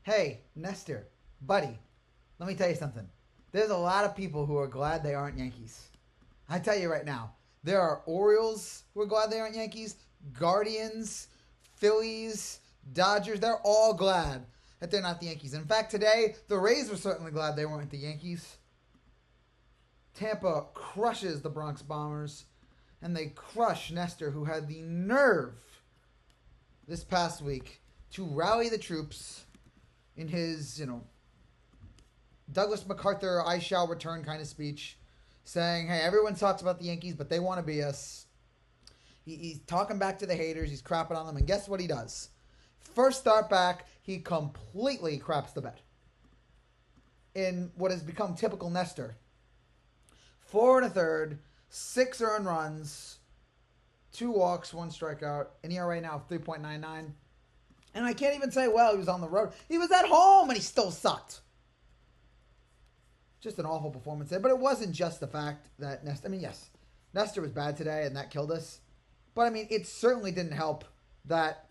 Hey, Nestor, buddy, let me tell you something. There's a lot of people who are glad they aren't Yankees. I tell you right now, there are Orioles who are glad they aren't Yankees, Guardians, Phillies, Dodgers. They're all glad that they're not the Yankees. In fact, today, the Rays were certainly glad they weren't the Yankees. Tampa crushes the Bronx Bombers, and they crush Nestor, who had the nerve this past week to rally the troops in his, Douglas MacArthur, I shall return kind of speech, saying, hey, everyone talks about the Yankees, but they want to be us. He's talking back to the haters. He's crapping on them. And guess what he does? First start back, he completely craps the bed. In what has become typical Nestor. 4 1/3, 6 earned runs, 2 walks, 1 strikeout, an ERA now of 3.99. And I can't even say, well, he was on the road. He was at home and he still sucked. Just an awful performance there. But it wasn't just the fact that yes, Nestor was bad today and that killed us. But, it certainly didn't help that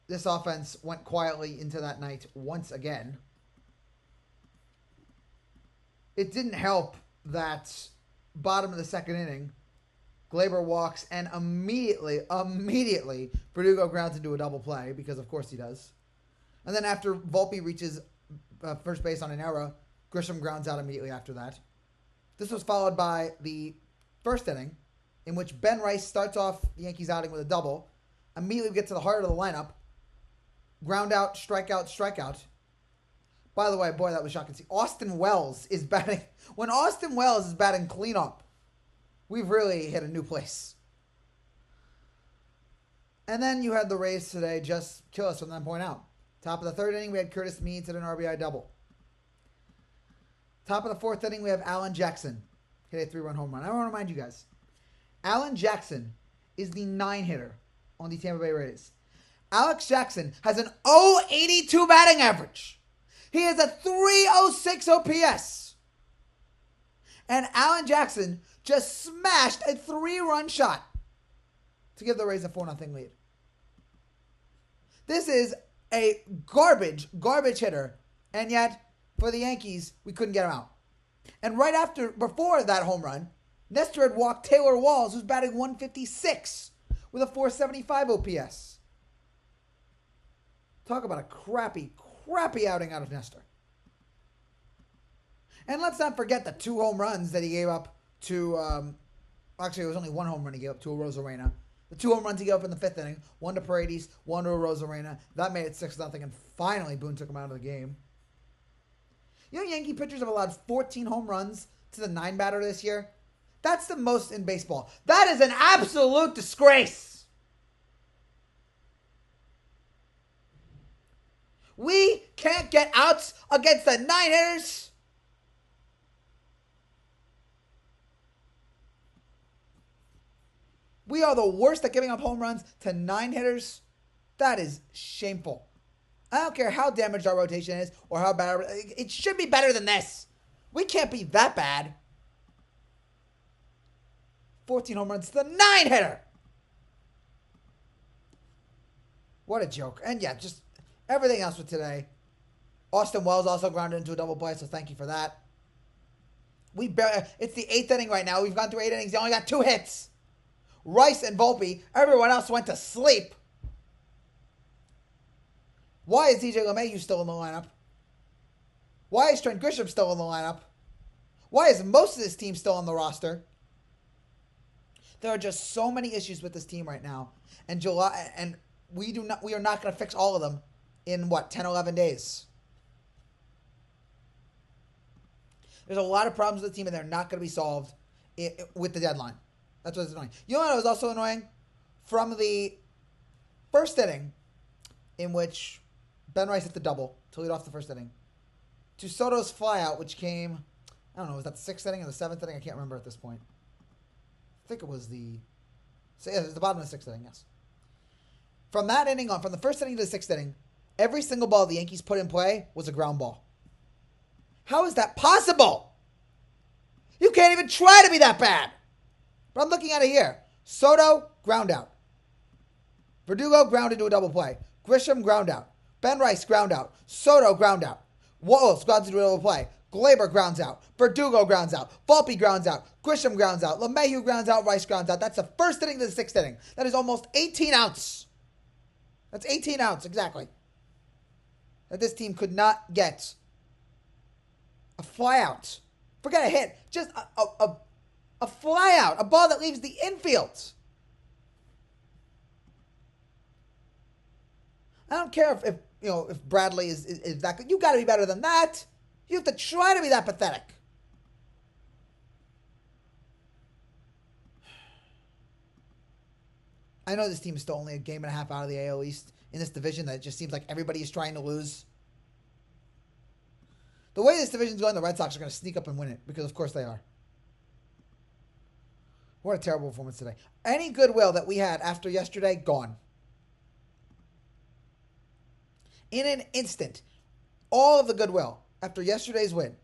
this offense went quietly into that night once again. It didn't help that bottom of the second inning, Glaber walks, and immediately, Verdugo grounds into a double play, because of course he does. And then after Volpe reaches first base on an error, Grisham grounds out immediately after that. This was followed by the first inning, in which Ben Rice starts off the Yankees outing with a double. Immediately we get to the heart of the lineup. Ground out, strikeout, strikeout. By the way, boy, that was shocking to see. Austin Wells is batting. When Austin Wells is batting cleanup, we've really hit a new place. And then you had the Rays today just kill us from that point out. Top of the third inning, we had Curtis Meads hit an RBI double. Top of the fourth inning, we have Alan Jackson hit a 3-run home run. I want to remind you guys, Alan Jackson is the 9-hitter on the Tampa Bay Rays. Alex Jackson has an .082 batting average. He has a .306 OPS. And Alan Jackson just smashed a 3-run shot to give the Rays a 4-0 lead. This is a garbage hitter. And yet, for the Yankees, we couldn't get him out. And before that home run, Nestor had walked Taylor Walls, who's batting .156 with a .475 OPS. Talk about a crappy outing out of Nestor. And let's not forget the 2 home runs that he gave up to, actually it was only 1 home run he gave up to Arozarena. The 2 home runs he gave up in the 5th inning, 1 to Paredes, 1 to Arozarena. That made it 6-0, and finally Boone took him out of the game. Yankee pitchers have allowed 14 home runs to the 9-batter this year. That's the most in baseball. That is an absolute disgrace. We can't get outs against the 9-hitters. We are the worst at giving up home runs to 9-hitters. That is shameful. I don't care how damaged our rotation is or how bad. It should be better than this. We can't be that bad. 14 home runs to the 9-hitter. What a joke. And yeah, just everything else for today. Austin Wells also grounded into a double play, so thank you for that. It's the 8th inning right now. We've gone through 8 innings. They only got 2 hits. Rice and Volpe. Everyone else went to sleep. Why is DJ LeMahieu still in the lineup? Why is Trent Grisham still in the lineup? Why is most of this team still on the roster? There are just so many issues with this team right now. And we are not going to fix all of them in 10, 11 days. There's a lot of problems with the team, and they're not going to be solved with the deadline. That's what's annoying. You know what was also annoying? From the first inning, in which Ben Rice hit the double to lead off the first inning, to Soto's flyout, which came, I don't know, was that the 6th inning or the 7th inning? I can't remember at this point. I think it was it was the bottom of the 6th inning, yes. From that inning on, from the first inning to the 6th inning, every single ball the Yankees put in play was a ground ball. How is that possible? You can't even try to be that bad. But I'm looking at it here. Soto, ground out. Verdugo, ground into a double play. Grisham, ground out. Ben Rice, ground out. Soto, ground out. Wallace grounds into the middle of the play. Glaber grounds out. Verdugo grounds out. Volpe grounds out. Grisham grounds out. LeMahieu grounds out. Rice grounds out. That's the first inning to the sixth inning. That is almost 18 outs. That's 18 outs, exactly. That this team could not get a fly out. Forget a hit. Just a fly out. A ball that leaves the infield. I don't care if Bradley is that good. You got to be better than that. You have to try to be that pathetic. I know this team is still only a game and a half out of the AL East in this division that it just seems like everybody is trying to lose. The way this division is going, the Red Sox are going to sneak up and win it because, of course, they are. What a terrible performance today. Any goodwill that we had after yesterday, gone. In an instant, all of the goodwill after yesterday's win.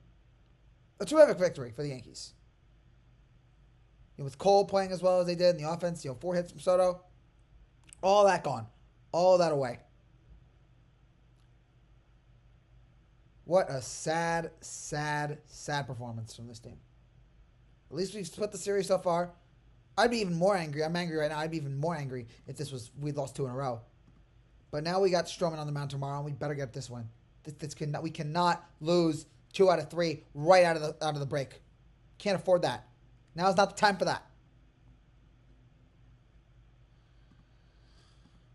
A terrific victory for the Yankees. With Cole playing as well as they did in the offense, 4 hits from Soto. All that gone. All that away. What a sad, sad, sad performance from this team. At least we've split the series so far. I'd be even more angry. I'm angry right now. I'd be even more angry if we lost 2 in a row. But now we got Stroman on the mound tomorrow, and we better get this one. We cannot lose 2 out of 3 right out of the break. Can't afford that. Now is not the time for that.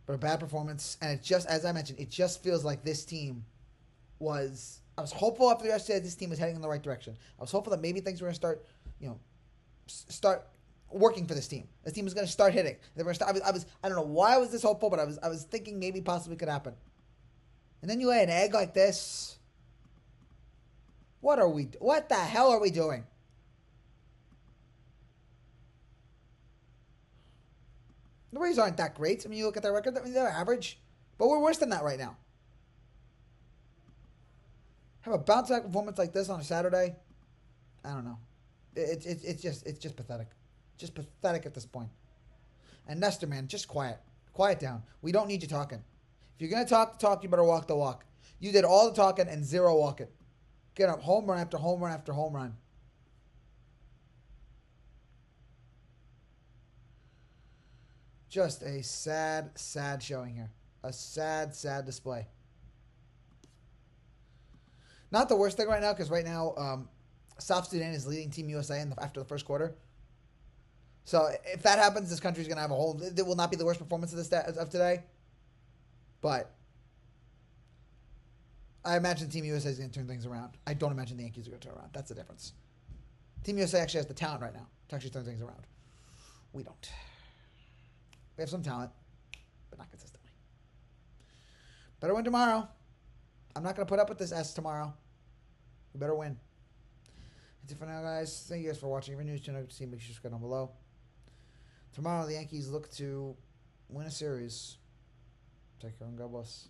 But a bad performance, and it just, as I mentioned, it just feels like this team was. I was hopeful after yesterday that this team was heading in the right direction. I was hopeful that maybe things were going to start working for this team. This team was going to start hitting. They were I don't know why I was this hopeful, but I was thinking maybe possibly could happen. And then you lay an egg like this. What the hell are we doing? The Rays aren't that great. I mean, you look at their record, they're average. But we're worse than that right now. Have a bounce back performance like this on a Saturday? I don't know. It's just pathetic. Just pathetic at this point. And Nestor, man, just quiet. Quiet down. We don't need you talking. If you're going to talk the talk, you better walk the walk. You did all the talking and 0 walking. Get up home run after home run after home run. Just a sad, sad showing here. A sad, sad display. Not the worst thing right now, because right now, South Sudan is leading Team USA after the first quarter. So if that happens, this country's going to have a whole. It will not be the worst performance of today. But I imagine Team USA is going to turn things around. I don't imagine the Yankees are going to turn around. That's the difference. Team USA actually has the talent right now to actually turn things around. We don't. We have some talent, but not consistently. Better win tomorrow. I'm not going to put up with this S tomorrow. We better win. That's it for now, guys. Thank you guys for watching. If you're new to the channel, make sure you subscribe down below. Tomorrow, the Yankees look to win a series. Take care and God bless.